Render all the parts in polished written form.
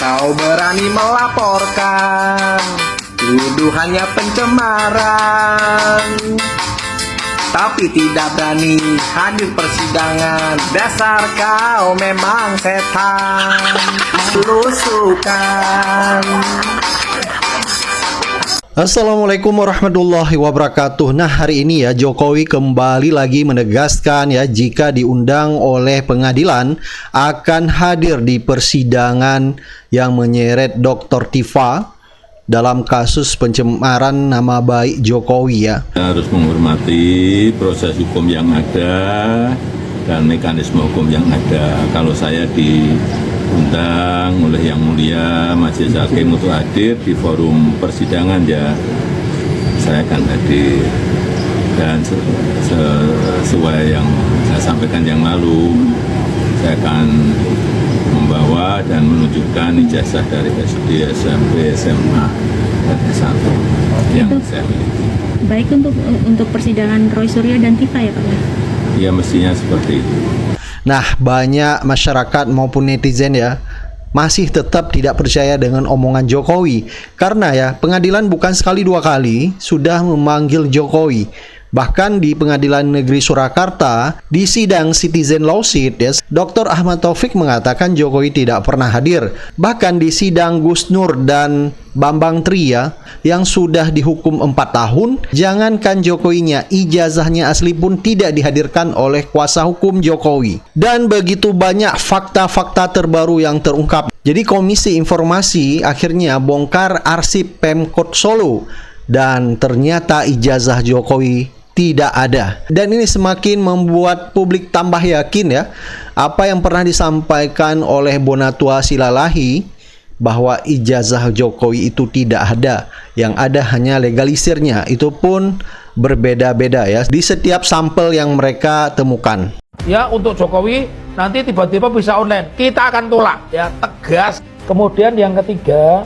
Kau berani melaporkan tuduhannya pencemaran, tapi tidak berani hadir persidangan. Dasar kau memang setan, melusukan. Assalamualaikum warahmatullahi wabarakatuh. Nah, hari ini ya Jokowi kembali lagi menegaskan ya, jika diundang oleh pengadilan akan hadir di persidangan yang menyeret Dr. Tifa dalam kasus pencemaran nama baik Jokowi ya. Harus menghormati proses hukum yang ada dan mekanisme hukum yang ada. Kalau saya diundang oleh Yang Mulia Majelis Hakim untuk hadir di forum persidangan, ya saya akan hadir. Dan sesuai yang saya sampaikan yang lalu, saya akan membawa dan menunjukkan ijazah dari SD, SMP, SMA, dan S1 yang saya miliki. Baik untuk persidangan Roy Suryo dan Tifa ya Pak? Ya mestinya seperti itu. Nah, banyak masyarakat maupun netizen ya masih tetap tidak percaya dengan omongan Jokowi, karena ya pengadilan bukan sekali dua kali sudah memanggil Jokowi. Bahkan di Pengadilan Negeri Surakarta, di sidang Citizen Lawsuit, ya, Dr. Ahmad Taufik mengatakan Jokowi tidak pernah hadir. Bahkan di sidang Gus Nur dan Bambang Tria yang sudah dihukum 4 tahun, jangankan Jokowinya, ijazahnya asli pun tidak dihadirkan oleh kuasa hukum Jokowi. Dan begitu banyak fakta-fakta terbaru yang terungkap. Jadi Komisi Informasi akhirnya bongkar arsip Pemkot Solo, dan ternyata ijazah Jokowi tidak ada. Dan ini semakin membuat publik tambah yakin ya, apa yang pernah disampaikan oleh Bonatua Silalahi, bahwa ijazah Jokowi itu tidak ada. Yang ada hanya legalisirnya, itu pun berbeda-beda ya di setiap sampel yang mereka temukan. Ya, untuk Jokowi nanti tiba-tiba bisa online, kita akan tolak ya, tegas. Kemudian yang ketiga,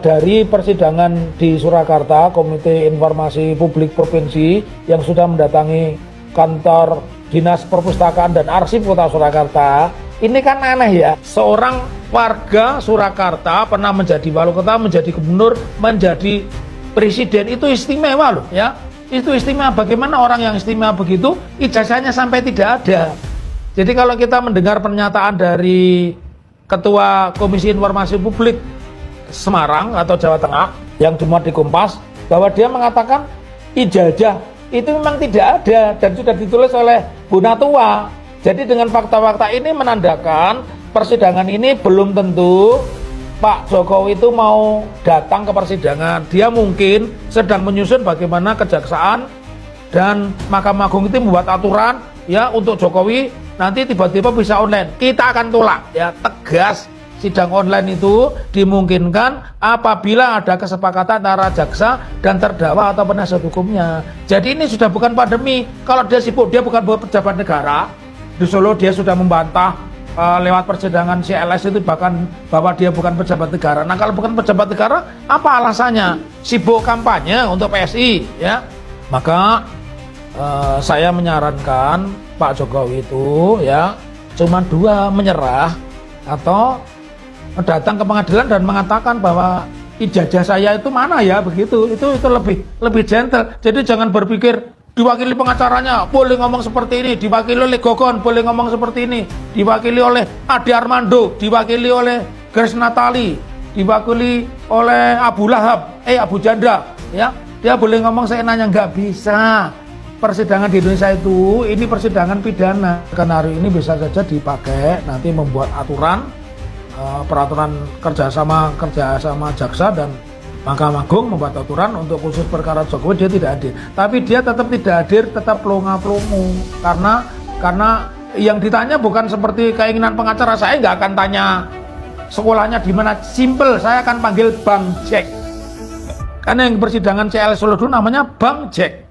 dari persidangan di Surakarta, Komite Informasi Publik Provinsi yang sudah mendatangi kantor Dinas Perpustakaan dan Arsip Kota Surakarta, ini kan aneh ya, seorang warga Surakarta pernah menjadi wali kota, menjadi gubernur, menjadi presiden, itu istimewa loh ya, itu istimewa. Bagaimana orang yang istimewa begitu ijazahnya sampai tidak ada? Jadi kalau kita mendengar pernyataan dari Ketua Komisi Informasi Publik Semarang atau Jawa Tengah yang dimuat di Kompas, bahwa dia mengatakan ijazah itu memang tidak ada dan sudah ditulis oleh Bonatua. Jadi dengan fakta-fakta ini menandakan persidangan ini belum tentu Pak Jokowi itu mau datang ke persidangan. Dia mungkin sedang menyusun bagaimana Kejaksaan dan Mahkamah Agung itu membuat aturan ya untuk Jokowi nanti tiba-tiba bisa online. Kita akan tolak ya, tegas. Sidang online itu dimungkinkan apabila ada kesepakatan antara jaksa dan terdakwa atau penasihat hukumnya. Jadi ini sudah bukan pandemi. Kalau dia sibuk, dia bukan pejabat negara. Di Solo dia sudah membantah lewat persidangan CLS itu bahkan bahwa dia bukan pejabat negara. Nah, kalau bukan pejabat negara, apa alasannya? Sibuk kampanye untuk PSI ya. Maka saya menyarankan Pak Jokowi itu ya cuma dua, menyerah atau datang ke pengadilan dan mengatakan bahwa ijazah saya itu mana ya, begitu. Itu lebih gentle. Jadi jangan berpikir diwakili pengacaranya boleh ngomong seperti ini, diwakili oleh Gogon boleh ngomong seperti ini, diwakili oleh Ade Armando, diwakili oleh Grace Natali, diwakili oleh Abu Lahab, Abu Janda ya. Dia boleh ngomong seenaknya, nggak bisa. Persidangan di Indonesia itu ini persidangan pidana. Karena hari ini bisa saja dipakai nanti membuat aturan, peraturan kerjasama jaksa dan Mahkamah Agung membuat aturan untuk khusus perkara Jokowi dia tidak hadir. Tapi dia tetap tidak hadir, tetap pelongo-pelongo karena yang ditanya bukan seperti keinginan pengacara. Saya nggak akan tanya sekolahnya di mana, simple, saya akan panggil Bang Jack. Karena yang persidangan CL Solo dulu namanya Bang Jack.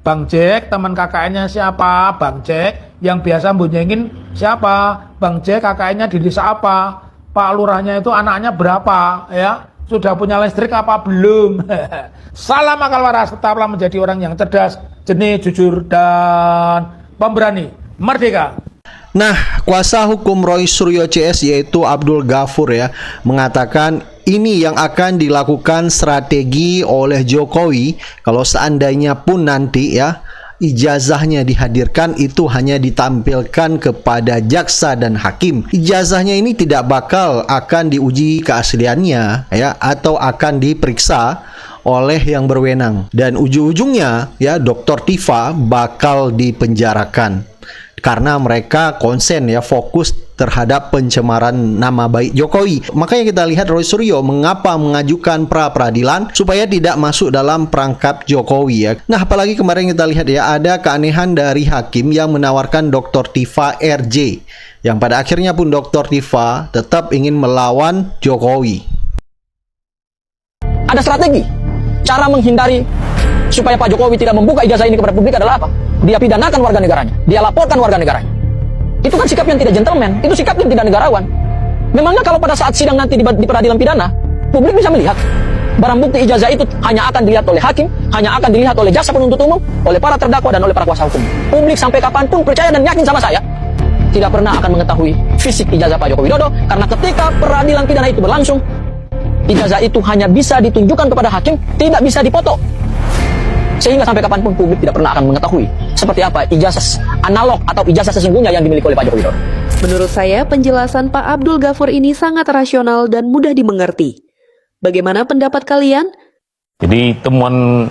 Bang Jack, teman KKN-nya siapa? Bang Jack. Yang biasa bunyiin siapa? Bang Jack, KKN-nya di desa apa? Pak Lurahnya itu anaknya berapa ya? Sudah punya listrik apa belum? Salam akal waras, tetaplah menjadi orang yang cerdas, jernih, jujur, dan pemberani. Merdeka. Nah, kuasa hukum Roy Suryo CS yaitu Abdul Ghafur ya mengatakan ini yang akan dilakukan strategi oleh Jokowi kalau seandainya pun nanti ya ijazahnya dihadirkan itu hanya ditampilkan kepada jaksa dan hakim. Ijazahnya ini tidak bakal akan diuji keasliannya ya atau akan diperiksa oleh yang berwenang dan ujung-ujungnya ya Dr. Tifa bakal dipenjarakan karena mereka konsen ya fokus terhadap pencemaran nama baik Jokowi. Makanya kita lihat Roy Suryo mengapa mengajukan pra peradilan supaya tidak masuk dalam perangkap Jokowi ya. Nah, apalagi kemarin kita lihat ya ada keanehan dari hakim yang menawarkan Dr. Tifa RJ yang pada akhirnya pun Dr. Tifa tetap ingin melawan Jokowi. Ada strategi. Cara menghindari supaya Pak Jokowi tidak membuka ijazah ini kepada publik adalah apa? Dia pidanakan warga negaranya. Dia laporkan warga negaranya. Itu kan sikap yang tidak gentleman. Itu sikap yang tidak negarawan. Memangnya kalau pada saat sidang nanti di peradilan pidana, publik bisa melihat barang bukti ijazah itu hanya akan dilihat oleh hakim, hanya akan dilihat oleh jaksa penuntut umum, oleh para terdakwa dan oleh para kuasa hukum. Publik sampai kapanpun percaya dan yakin sama saya, tidak pernah akan mengetahui fisik ijazah Pak Joko Widodo, karena ketika peradilan pidana itu berlangsung, ijazah itu hanya bisa ditunjukkan kepada hakim, tidak bisa dipoto. Sehingga sampai kapanpun publik tidak pernah akan mengetahui seperti apa ijazah analog atau ijazah sesungguhnya yang dimiliki oleh Pak Joko Widodo. Menurut saya, penjelasan Pak Abdul Ghafur ini sangat rasional dan mudah dimengerti. Bagaimana pendapat kalian? Jadi temuan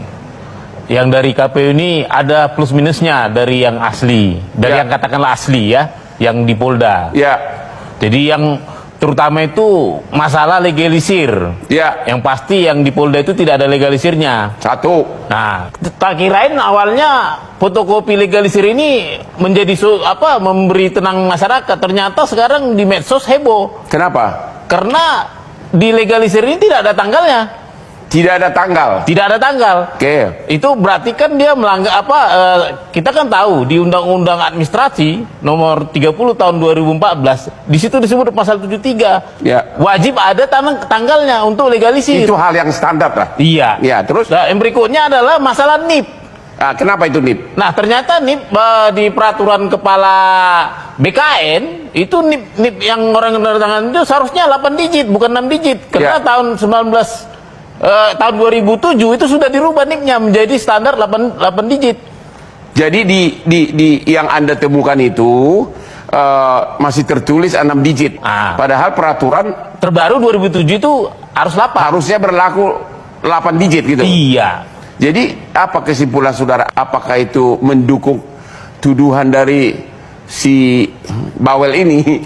yang dari KPU ini ada plus minusnya dari yang asli, dari yang katakanlah asli ya, yang di Polda. Ya. Jadi yang terutama itu masalah legalisir. Ya. Yang pasti yang di Polda itu tidak ada legalisirnya. Satu. Nah, tak kirain awalnya fotokopi legalisir ini menjadi memberi tenang masyarakat. Ternyata sekarang di medsos heboh. Kenapa? Karena di legalisir ini tidak ada tanggalnya. Tidak ada tanggal. Tidak ada tanggal. Oke. Itu berarti kan dia melanggar kita kan tahu di Undang-Undang Administrasi nomor 30 tahun 2014 di situ disebut pasal 73. Ya. Wajib ada tanggalnya untuk legalisir. Itu hal yang standar lah. Iya. Ya, terus? Nah, yang berikutnya adalah masalah NIP. Ah, kenapa itu NIP? Nah, ternyata NIP di peraturan kepala BKN itu NIP yang orang tangan itu seharusnya 8 digit bukan 6 digit karena Ya. tahun 2007 itu sudah dirubah NIP-nya menjadi standar 8 digit. Jadi di yang Anda temukan itu masih tertulis 6 digit. Ah. Padahal peraturan Terbaru 2007 itu harus 8. harusnya berlaku 8 digit gitu. Iya. Jadi apa kesimpulan saudara? Apakah itu mendukung tuduhan dari si bawel ini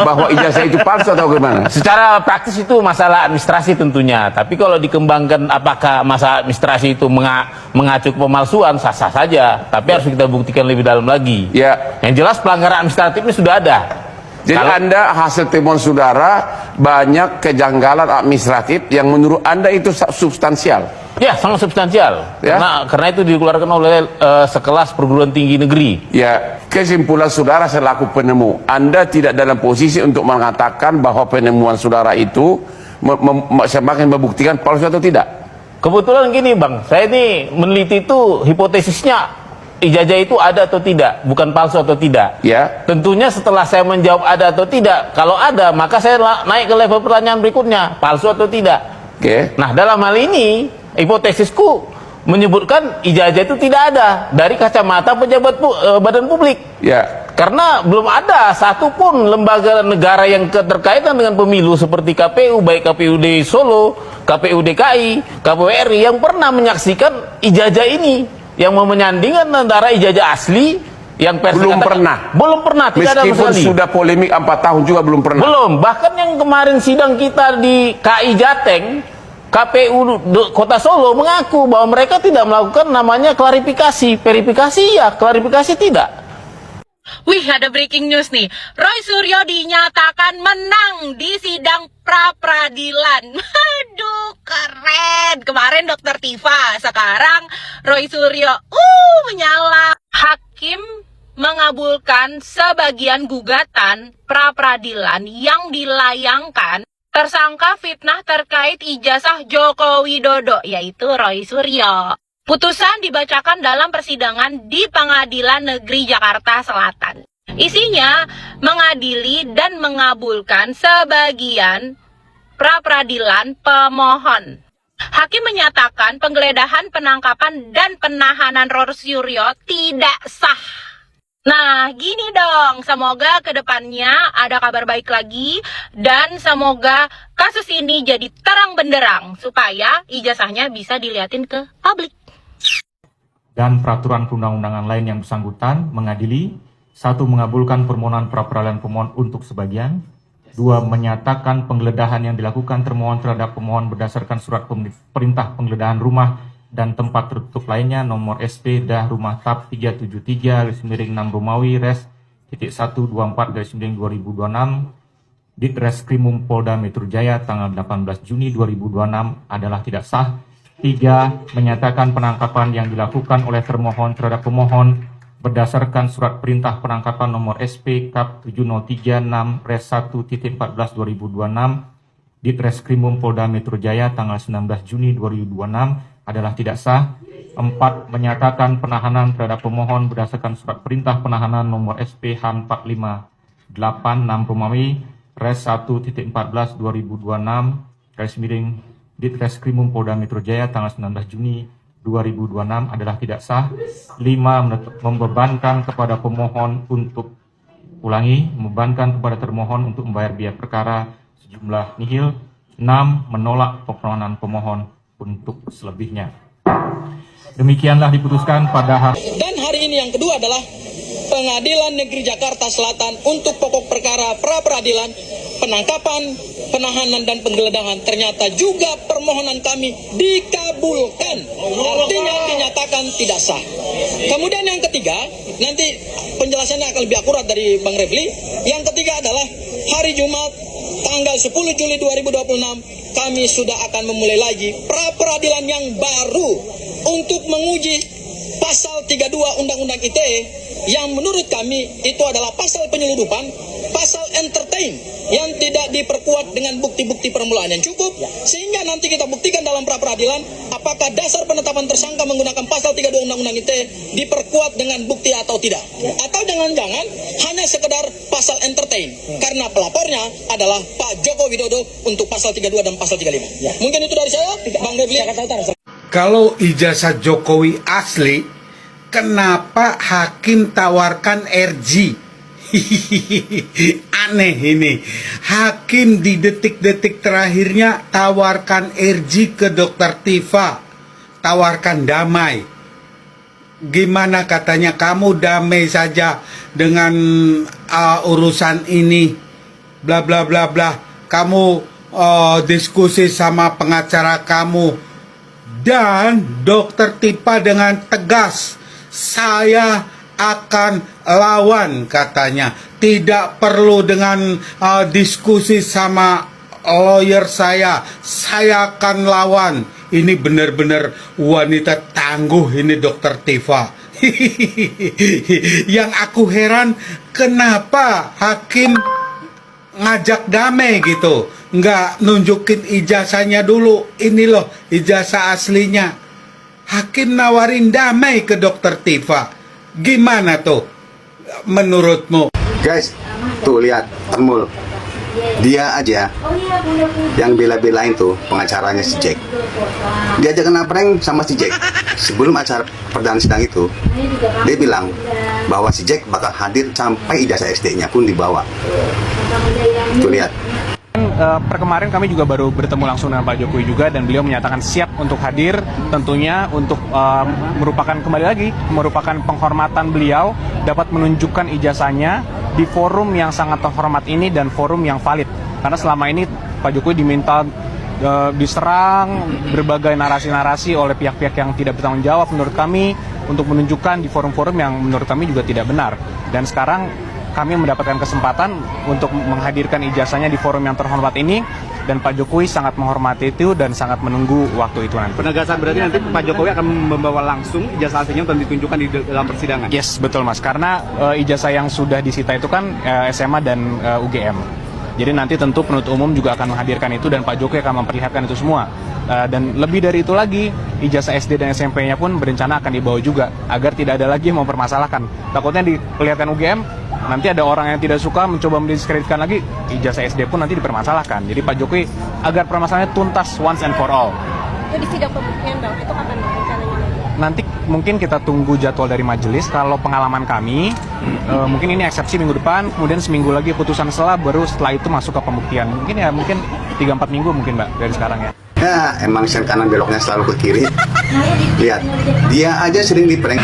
bahwa ijazah itu palsu atau gimana? Secara praktis itu masalah administrasi tentunya. Tapi kalau dikembangkan apakah masalah administrasi itu mengacu ke pemalsuan, sah-sah saja. Tapi harus kita buktikan lebih dalam lagi. Ya. Yang jelas pelanggaran administratif ini sudah ada. Jadi Anda hasil temuan saudara banyak kejanggalan administratif yang menurut Anda itu substansial. Ya, sangat substansial. Ya? Karena itu dikeluarkan oleh sekelas perguruan tinggi negeri. Ya, kesimpulan saudara selaku penemu, Anda tidak dalam posisi untuk mengatakan bahwa penemuan saudara itu semakin membuktikan palsu atau tidak. Kebetulan gini Bang, saya ini meneliti itu hipotesisnya ijazah itu ada atau tidak, bukan palsu atau tidak. Ya. Tentunya setelah saya menjawab ada atau tidak, kalau ada maka saya naik ke level pertanyaan berikutnya, palsu atau tidak. Oke. Nah, dalam hal ini hipotesisku menyebutkan ijazah itu tidak ada dari kacamata pejabat badan publik. Ya. Karena belum ada satupun lembaga negara yang keterkaitan dengan pemilu seperti KPU, baik KPUD Solo, KPU DKI, KPU RI yang pernah menyaksikan ijazah ini, yang menyandingkan antara ijazah asli yang Belum pernah. Belum pernah, tidak ada Meskipun sekali. sudah polemik 4 tahun juga belum pernah. Belum, bahkan yang kemarin sidang kita di KI Jateng, KPU Kota Solo mengaku bahwa mereka tidak melakukan namanya klarifikasi. Verifikasi ya, klarifikasi tidak. Wih, ada breaking news nih. Roy Suryo dinyatakan menang di sidang pra-peradilan. Aduh, keren. Kemarin Dr. Tifa, sekarang Roy Suryo. Menyala. Hakim mengabulkan sebagian gugatan pra-peradilan yang dilayangkan tersangka fitnah terkait ijazah Joko Widodo, yaitu Roy Suryo. Putusan dibacakan dalam persidangan di Pengadilan Negeri Jakarta Selatan. Isinya mengadili dan mengabulkan sebagian pra-peradilan pemohon. Hakim menyatakan penggeledahan, penangkapan, dan penahanan Roysuryo tidak sah. Nah, gini dong, semoga kedepannya ada kabar baik lagi dan semoga kasus ini jadi terang benderang supaya ijazahnya bisa dilihatin ke publik. Dan peraturan perundang-undangan lain yang bersangkutan mengadili: 1. Mengabulkan permohonan pra-peradilan pemohon untuk sebagian. 2. Menyatakan penggeledahan yang dilakukan termohon terhadap pemohon berdasarkan surat perintah penggeledahan rumah dan tempat tertutup lainnya nomor SP dah rumah TAP 373-6 Romawi Res .124-2026 Ditreskrimum Polda Metro Jaya tanggal 18 Juni 2026 adalah tidak sah. 3. Menyatakan penangkapan yang dilakukan oleh termohon terhadap pemohon berdasarkan surat perintah penangkapan nomor SP Kap 7036 Res 1.14/2026 Ditreskrimum Polda Metro Jaya tanggal 19 Juni 2026 adalah tidak sah. 4. Menyatakan penahanan terhadap pemohon berdasarkan surat perintah penahanan nomor SP HAN 458-6 Romawi Res 1.14/2026 Ditreskrimum Polda Metro Jaya tanggal 19 Juni 2026 adalah tidak sah. 5. Membebankan kepada pemohon untuk membebankan kepada termohon untuk membayar biaya perkara sejumlah nihil. 6. Menolak permohonan pemohon untuk selebihnya. Demikianlah diputuskan pada hari. Dan hari ini yang kedua adalah Pengadilan Negeri Jakarta Selatan untuk pokok perkara pra-peradilan, penangkapan, penahanan, dan penggeledahan. Ternyata juga permohonan kami dikabulkan. Artinya dinyatakan tidak sah. Kemudian yang ketiga, nanti penjelasannya akan lebih akurat dari Bang Refli. Yang ketiga adalah hari Jumat tanggal 10 Juli 2026 kami sudah akan memulai lagi pra-peradilan yang baru untuk menguji pasal 32 Undang-Undang ITE yang menurut kami itu adalah pasal penyeludupan, pasal entertain yang tidak diperkuat dengan bukti-bukti permulaan yang cukup, sehingga nanti kita buktikan dalam pra-peradilan apakah dasar penetapan tersangka menggunakan pasal 32 Undang-Undang ITE diperkuat dengan bukti atau tidak, atau jangan-jangan hanya sekedar pasal entertain karena pelapornya adalah Pak Joko Widodo untuk pasal 32 dan pasal 35. Mungkin itu dari saya, Bang Refli. Kalau ijazah Jokowi asli, kenapa hakim tawarkan RG? Aneh ini. Hakim di detik-detik terakhirnya tawarkan RG ke Dr. Tifa. Tawarkan damai. Gimana katanya kamu damai saja dengan urusan ini. Bla bla bla bla. Kamu diskusi sama pengacara kamu. Dan Dr. Tifa dengan tegas, saya akan lawan katanya. Tidak perlu dengan diskusi sama lawyer saya akan lawan. Ini benar-benar wanita tangguh ini Dr. Tifa. Yang aku heran, kenapa hakim ngajak damai gitu, nggak nunjukin ijazahnya dulu. Ini loh ijazah aslinya. Hakim nawarin damai ke Dr. Tifa. Gimana tuh menurutmu? Guys, tuh lihat Temul. Dia aja yang bela-belain tuh pengacaranya si Jack. Dia aja kena prank sama si Jack. Sebelum acara perdana sidang itu, dia bilang bahwa si Jack bakal hadir sampai ijazah SD-nya pun dibawa. Tuh lihat. Per kemarin kami juga baru bertemu langsung dengan Pak Jokowi juga, dan beliau menyatakan siap untuk hadir, tentunya untuk merupakan penghormatan beliau dapat menunjukkan ijazahnya di forum yang sangat terhormat ini dan forum yang valid. Karena selama ini Pak Jokowi diminta diserang berbagai narasi-narasi oleh pihak-pihak yang tidak bertanggung jawab menurut kami untuk menunjukkan di forum-forum yang menurut kami juga tidak benar. Dan sekarang kami mendapatkan kesempatan untuk menghadirkan ijazahnya di forum yang terhormat ini, dan Pak Jokowi sangat menghormati itu dan sangat menunggu waktu itu nanti. Penegasan berarti nanti Pak Jokowi akan membawa langsung ijazah aslinya untuk ditunjukkan di dalam persidangan? Yes, betul Mas, karena ijazah yang sudah disita itu kan SMA dan UGM. Jadi nanti tentu penuntut umum juga akan menghadirkan itu dan Pak Jokowi akan memperlihatkan itu semua. Dan lebih dari itu lagi, ijazah SD dan SMP-nya pun berencana akan dibawa juga agar tidak ada lagi yang mempermasalahkan. Takutnya diperlihatkan UGM, nanti ada orang yang tidak suka mencoba mendiskreditkan lagi, ijazah SD pun nanti dipermasalahkan. Jadi Pak Jokowi agar permasalahannya tuntas once and for all. Itu di sidang pembuktian Bang, itu kapan Bang rencananya? Nanti mungkin kita tunggu jadwal dari majelis. Kalau pengalaman kami, mungkin ini eksepsi minggu depan, kemudian seminggu lagi putusan selah, baru setelah itu masuk ke pembuktian. Mungkin 3-4 minggu mungkin Mbak dari sekarang ya. Ya, emang sen kanan beloknya selalu ke kiri. Lihat, dia aja sering di-prank.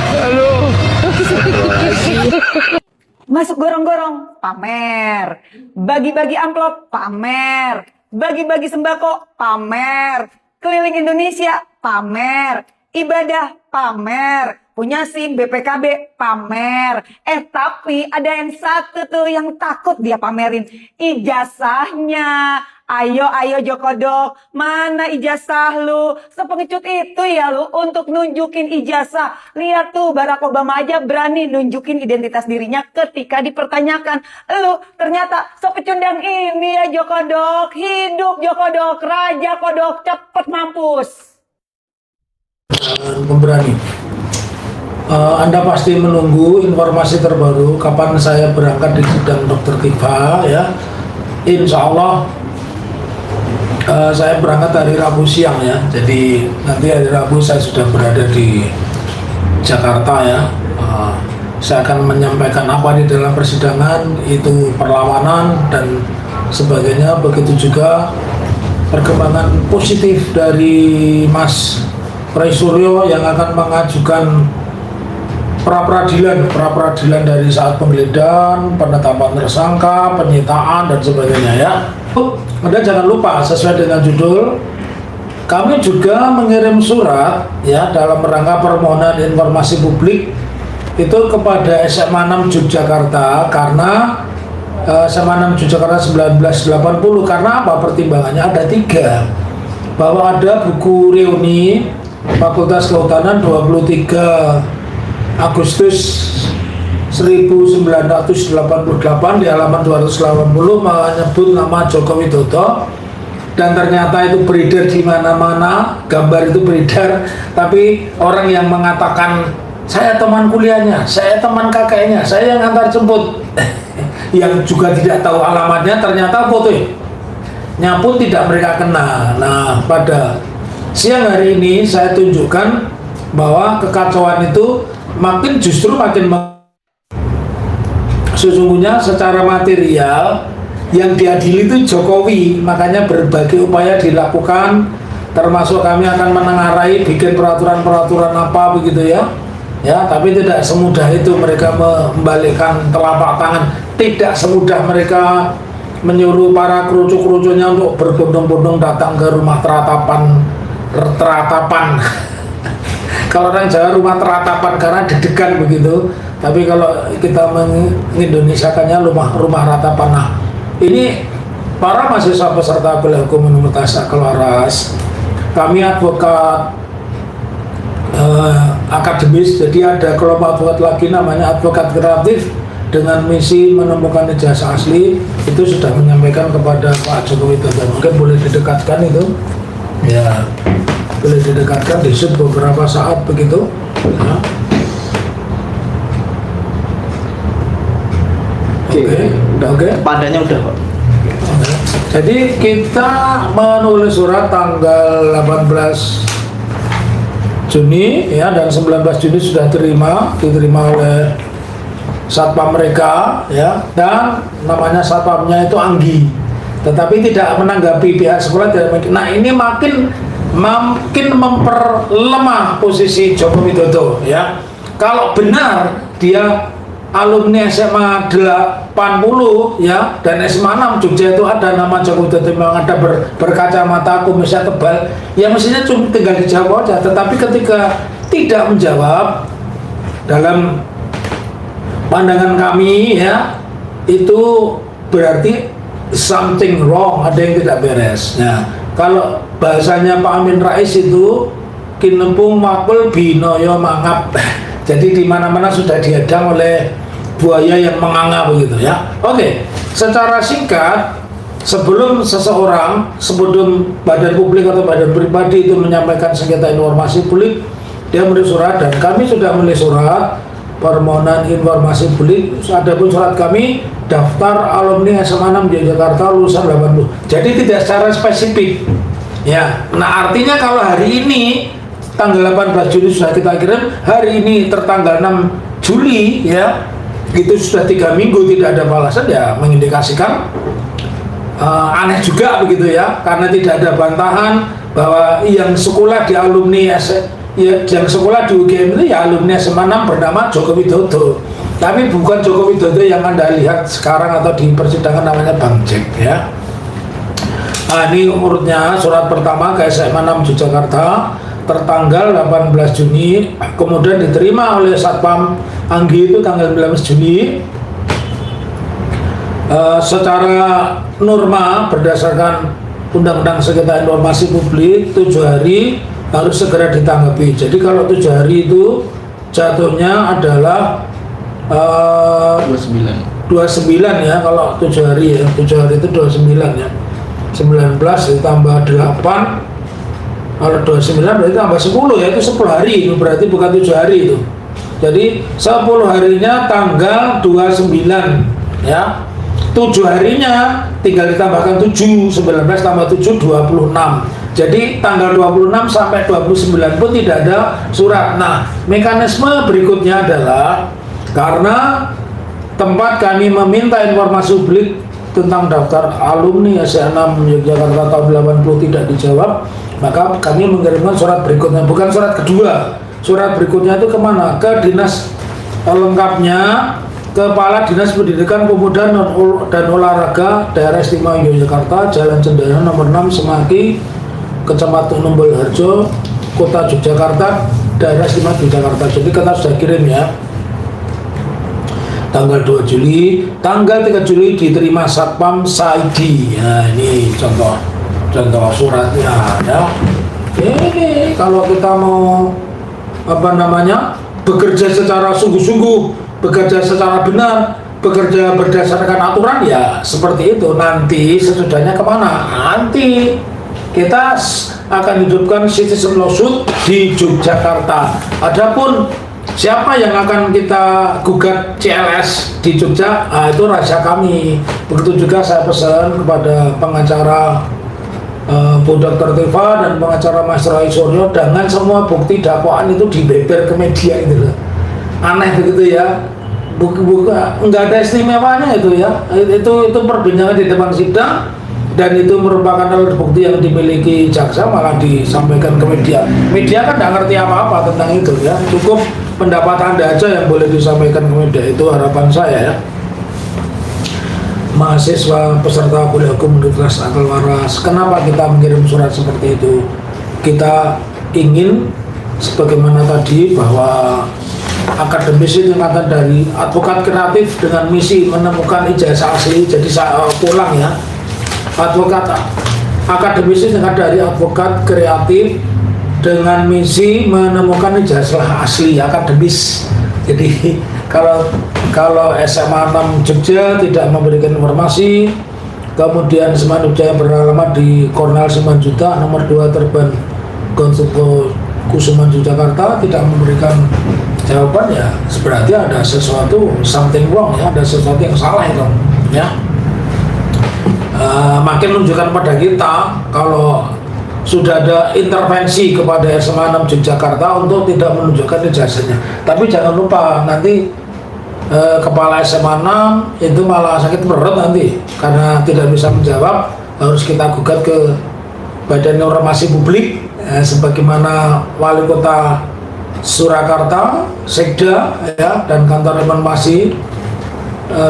Masuk gorong-gorong, pamer. Bagi-bagi amplop, pamer. Bagi-bagi sembako, pamer. Keliling Indonesia, pamer. Ibadah, pamer. Punya SIM, BPKB, pamer. Tapi ada yang satu tuh yang takut dia pamerin. Ijazahnya. Ayo Jokodok, mana ijazah lu? Sepengecut itu ya lu untuk nunjukin ijazah. Lihat tuh Barack Obama aja berani nunjukin identitas dirinya ketika dipertanyakan. Lu ternyata sepecundang ini ya Jokodok. Hidup Jokodok, Raja Kodok, cepet mampus. Pemberani. Anda pasti menunggu informasi terbaru kapan saya berangkat di sidang Dr. Tifa ya. Insya Allah saya berangkat hari Rabu siang ya. Jadi nanti hari Rabu saya sudah berada di Jakarta ya. Saya akan menyampaikan apa di dalam persidangan, itu perlawanan dan sebagainya. Begitu juga perkembangan positif dari Mas Roy Suryo yang akan mengajukan pra-peradilan dari saat penggeledahan, penetapan tersangka, penyitaan dan sebagainya ya. Anda jangan lupa sesuai dengan judul, kami juga mengirim surat ya dalam rangka permohonan informasi publik itu kepada SMA 6 Yogyakarta karena SMA 6 Yogyakarta 1980. Karena apa pertimbangannya? Ada 3, bahwa ada buku reuni Fakultas Kehutanan 23 Agustus 1988 di halaman 280 menyebut nama Joko Widodo, dan ternyata itu beredar di mana-mana, gambar itu beredar, tapi orang yang mengatakan saya teman kuliahnya, saya teman kakeknya, saya yang antar jemput yang juga tidak tahu alamatnya, ternyata fotonya pun tidak mereka kenal. Nah, pada siang hari ini saya tunjukkan bahwa kekacauan itu justru makin sesungguhnya secara material yang diadili itu Jokowi, makanya berbagai upaya dilakukan, termasuk kami akan menengarai bikin peraturan-peraturan apa begitu ya. Ya, tapi tidak semudah itu mereka membalikkan telapak tangan, tidak semudah mereka menyuruh para kerucu-kerucunya untuk berbondong-bondong datang ke rumah teratapan. Kalau orang Jawa rumah teratapan karena dedekan begitu, tapi kalau kita mengindonesiakannya rumah ratapan. Nah, ini para mahasiswa peserta kuliah hukum Universitas Al-Waras, kami advokat akademis, jadi ada kelompok advokat lagi namanya advokat kreatif dengan misi menemukan ijazah asli, itu sudah menyampaikan kepada Pak Jokowi Widodo. Mungkin boleh didekatkan itu, ya. Boleh didekatkan di shoot beberapa saat begitu ya. Oke. Padanya udah kok. Jadi kita menulis surat tanggal 18 Juni ya, dan 19 Juni sudah diterima oleh satpam mereka ya, dan namanya satpamnya itu Anggi, tetapi tidak menanggapi pihak sekolah tidak. Nah, ini makin memperlemah posisi Joko Widodo ya. Kalau benar dia alumni SMA 80 ya dan SMA 6 Jogja itu ada nama Joko Widodo, memang ada berkacamata kumisnya tebal, ya mestinya cuma tinggal dijawab aja. Tetapi ketika tidak menjawab, dalam pandangan kami ya, itu berarti something wrong, ada yang tidak beres. Nah, kalau bahasanya Pak Amin Rais itu kinempung makul binoyo mangap. Jadi di mana-mana sudah dihadang oleh buaya yang menganga begitu ya. Oke, secara singkat sebelum seseorang, sebelum badan publik atau badan pribadi itu menyampaikan sengketa informasi publik, dia menulis surat, dan kami sudah menulis surat permohonan informasi publik. Adapun surat kami daftar alumni SMA 6 Yogyakarta lulusan 80. Jadi tidak secara spesifik. Ya, nah artinya kalau hari ini tanggal 18 Juli sudah kita kirim, hari ini tertanggal 6 Juli ya, itu sudah 3 minggu tidak ada balasan, ya mengindikasikan aneh juga begitu ya, karena tidak ada bantahan bahwa yang sekolah di alumni yang sekolah di UGM itu ya alumni SMA 6 bernama Joko Widodo, tapi bukan Joko Widodo yang Anda lihat sekarang atau di persidangan namanya Bang Jack ya. Nah, ini urutnya surat pertama ke SMA 6 Yogyakarta tertanggal 18 Juni, kemudian diterima oleh Satpam Anggi itu tanggal 19 Juni. Secara norma berdasarkan Undang-Undang Sengketa Informasi Publik 7 hari harus segera ditanggapi. Jadi kalau 7 hari itu jatuhnya adalah 29 ya, kalau 7 hari ya, 7 hari itu 29 ya, 19 ditambah 8, kalau 29 berarti tambah 10 ya, itu 10 hari, itu berarti bukan 7 hari itu. Jadi 10 harinya tanggal 29 ya, 7 harinya tinggal ditambahkan 7, 19 tambah 7, 26. Jadi tanggal 26 sampai 29 pun tidak ada surat. Nah, mekanisme berikutnya adalah karena tempat kami meminta informasi publik tentang daftar alumni SMA 6 Yogyakarta tahun 80 tidak dijawab, maka kami mengirimkan surat berikutnya, bukan surat kedua. Surat berikutnya itu kemana? Ke dinas lengkapnya, Kepala Dinas Pendidikan Pemuda dan Olahraga Daerah Istimewa Yogyakarta, Jalan Cendana nomor 6 Semaki, Kecamatan Umbul Harjo, Kota Yogyakarta, Daerah Istimewa Yogyakarta. Jadi kita sudah kirim ya. Tanggal 2 Juli, tanggal 3 Juli diterima Satpam Saidi. Ya, ini contoh suratnya ya. Ini kalau kita mau bekerja secara sungguh-sungguh, bekerja secara benar, bekerja berdasarkan aturan ya seperti itu. Nanti sesudahnya kemana? Nanti kita akan hidupkan citizen lawsuit di Yogyakarta. Adapun siapa yang akan kita gugat CLS di Jogja, itu rahasia kami. Begitu juga saya pesan kepada pengacara Bu Dr. Tifa dan pengacara Mas Roy Suryo, dengan semua bukti dakwaan itu dibeber ke media itu loh. Aneh begitu ya, nggak ada istimewanya itu ya, itu perbincangan di depan sidang, dan itu merupakan alat bukti yang dimiliki jaksa malah disampaikan ke media. Media kan nggak ngerti apa-apa tentang itu ya, cukup pendapat Anda aja yang boleh disampaikan ke media. Itu harapan saya ya. Mahasiswa peserta kuliah hukum Universitas Akal Waras, kenapa kita mengirim surat seperti itu? Kita ingin sebagaimana tadi bahwa akademis itu tingkatan dari advokat kreatif dengan misi menemukan ijazah asli. Jadi saya pulang ya, advokat akademis itu tingkat dari advokat kreatif dengan misi menemukan ijazah asli akademis. Jadi kalau SMA 6 Jogja tidak memberikan informasi, kemudian SMA Jogja beralamat di Kornel Simanjuntak nomor 2 Terban Gonsuko Kusuman Yogyakarta tidak memberikan jawaban, ya berarti ada sesuatu, something wrong ya, ada sesuatu yang salah itu ya. Makin menunjukkan pada kita kalau sudah ada intervensi kepada SMA 6 Yogyakarta untuk tidak menunjukkan ijazahnya. Tapi jangan lupa nanti kepala SMA 6 itu malah sakit perut nanti karena tidak bisa menjawab, harus kita gugat ke Badan Informasi Publik sebagaimana Wali Kota Surakarta, Sekda ya, dan kantor informasi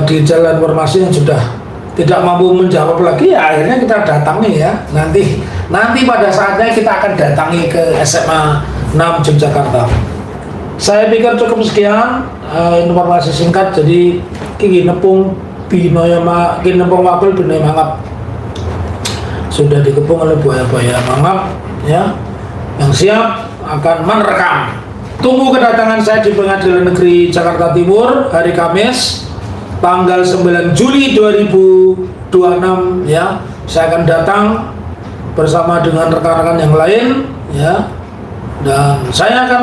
di Jalan Informasi yang sudah tidak mampu menjawab lagi, ya akhirnya kita datangi ya. Nanti pada saatnya kita akan datangi ke SMA 6 Yogyakarta. Saya pikir cukup sekian informasi singkat. Jadi kini nepung wakil binoy mangap sudah dikepung oleh buaya-buaya mangap ya, yang siap akan merekam. Tunggu kedatangan saya di Pengadilan Negeri Jakarta Timur hari Kamis tanggal 9 Juli 2026 ya, saya akan datang bersama dengan rekan-rekan yang lain ya, dan saya akan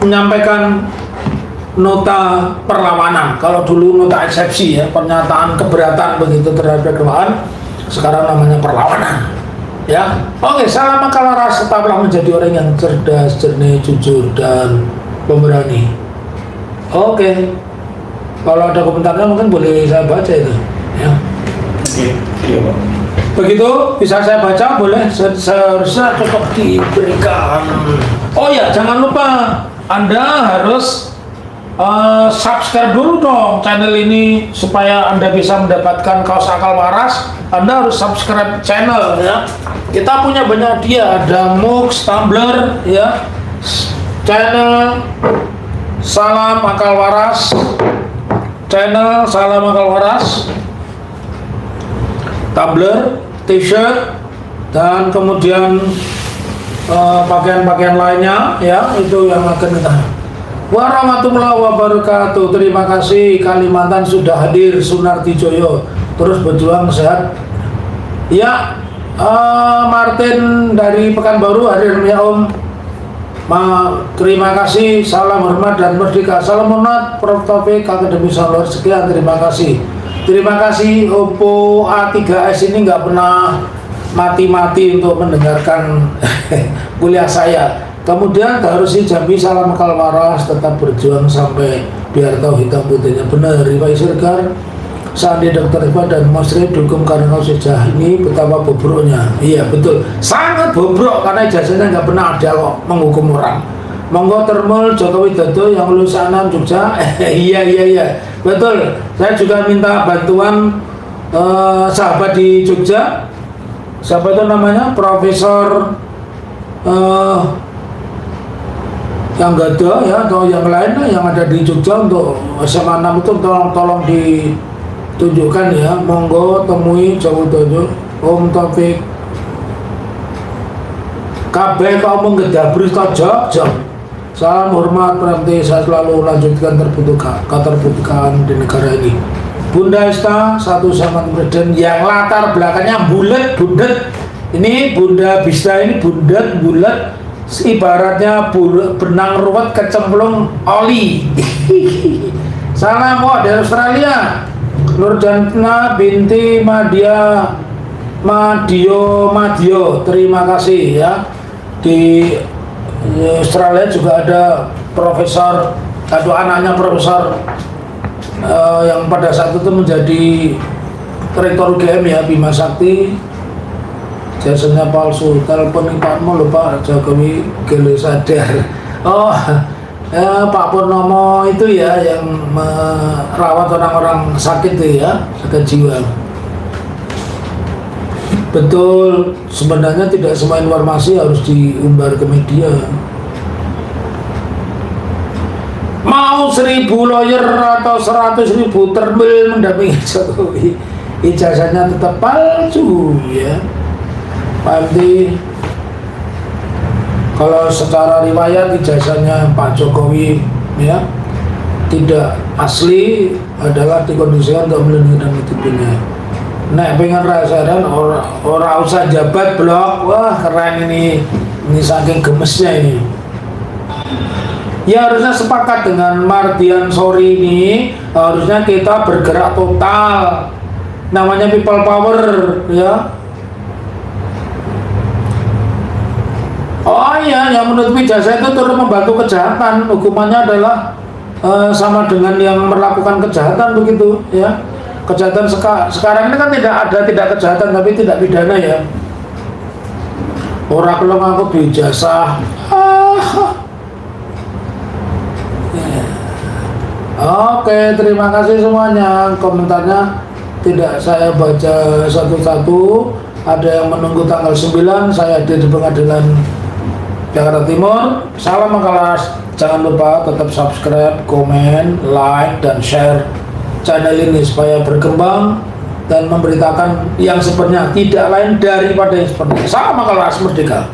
menyampaikan nota perlawanan. Kalau dulu nota eksepsi ya, pernyataan keberatan begitu terhadap dakwaan, sekarang namanya perlawanan ya. Oke, salam akal waras, tetaplah menjadi orang yang cerdas, jernih, jujur, dan pemberani. Oke, kalau ada komentarnya mungkin boleh saya baca itu ya. Begitu bisa saya baca, boleh seharusnya cukup diberikan. Oh ya, jangan lupa Anda harus subscribe dulu dong channel ini supaya Anda bisa mendapatkan kaos akal waras. Anda harus subscribe channel ya. Kita punya banyak dia, ada MOOCs, Tumblr ya, channel Salam Akal Waras, channel Salam Akal Waras, Tumblr, t-shirt, dan kemudian pakaian-pakaian lainnya ya, itu yang akan kita. Warahmatullahi wabarakatuh. Terima kasih Kalimantan sudah hadir, Sunarti Joyo, terus berjuang sehat ya. Martin dari Pekanbaru hadir ya Om. Terima kasih, salam hormat dan merdeka. Salam hormat Prof. Taufik, Akademi Sonor. Sekian, terima kasih. Terima kasih. Oppo A3s ini nggak pernah mati-mati untuk mendengarkan kuliah saya. Kemudian Darusi Jambi, salam akal waras, tetap berjuang sampai biar tahu hitam putihnya benar. Riwai Sirgar, Sandi Dr. Iqbal dan Mas Ri dukung karena sejauh ini betapa bobroknya. Iya betul, sangat bobrok karena ijazahnya nggak pernah ada kok menghukum orang. Monggo Termul Joko Widodo yang lulusan Jogja. Iya betul. Saya juga minta bantuan sahabat di Jogja. Siapa itu namanya? Profesor yang gak ada ya, atau yang lain yang ada di Jogja untuk SMA 6 itu tolong ditunjukkan ya. Monggo temui Joko Widodo, Om Taufik. Kabeh kau menggedabri tojok. Salam hormat, berarti saya selalu lanjutkan keterbukaan di negara ini. Bunda Esta, satu sama presiden yang latar belakangnya bulat. Ini Bunda Bista ini bulat, ibaratnya benang ruwet kecemplung oli. Salam dari Australia. Nurjana binti Madio, terima kasih ya. Di Australia juga ada profesor atau anaknya profesor yang pada saat itu menjadi rektor UGM ya, Bima Sakti. Jasanya palsu, telepon impakmu lupa Jokowi gele sadar. Oh ya, Pak Purnomo itu ya yang merawat orang-orang sakit itu ya, sakit jiwa. Betul, sebenarnya tidak semua informasi harus diumbar ke media. Mau 1000 lawyer atau 100.000 termil mendampingi Jokowi, ijazahnya tetap palsu ya. Nanti kalau secara riwayat ijazahnya Pak Jokowi ya tidak asli, adalah dikondisikan untuk melindungi dan hidupnya. Nek pengen rasakan orang usah jabat blok. Wah keren ini saking gemesnya ini. Ya harusnya sepakat dengan Mardian Sori ini, harusnya kita bergerak total. Namanya people power ya. Oh iya, yang menutupi jasa itu turut membantu kejahatan. Hukumannya adalah sama dengan yang melakukan kejahatan begitu ya. Kejahatan sekarang ini kan tidak kejahatan tapi tidak pidana ya. Orang kalau ngaku ijazah. Oke, terima kasih semuanya. Komentarnya tidak saya baca satu-satu. Ada yang menunggu tanggal 9, saya hadir di Pengadilan Jakarta Timur. Salam makalas. Jangan lupa tetap subscribe, komen, like, dan share channel ini supaya berkembang dan memberitakan yang sebenarnya, tidak lain daripada yang sebenarnya. Salam makalas merdeka.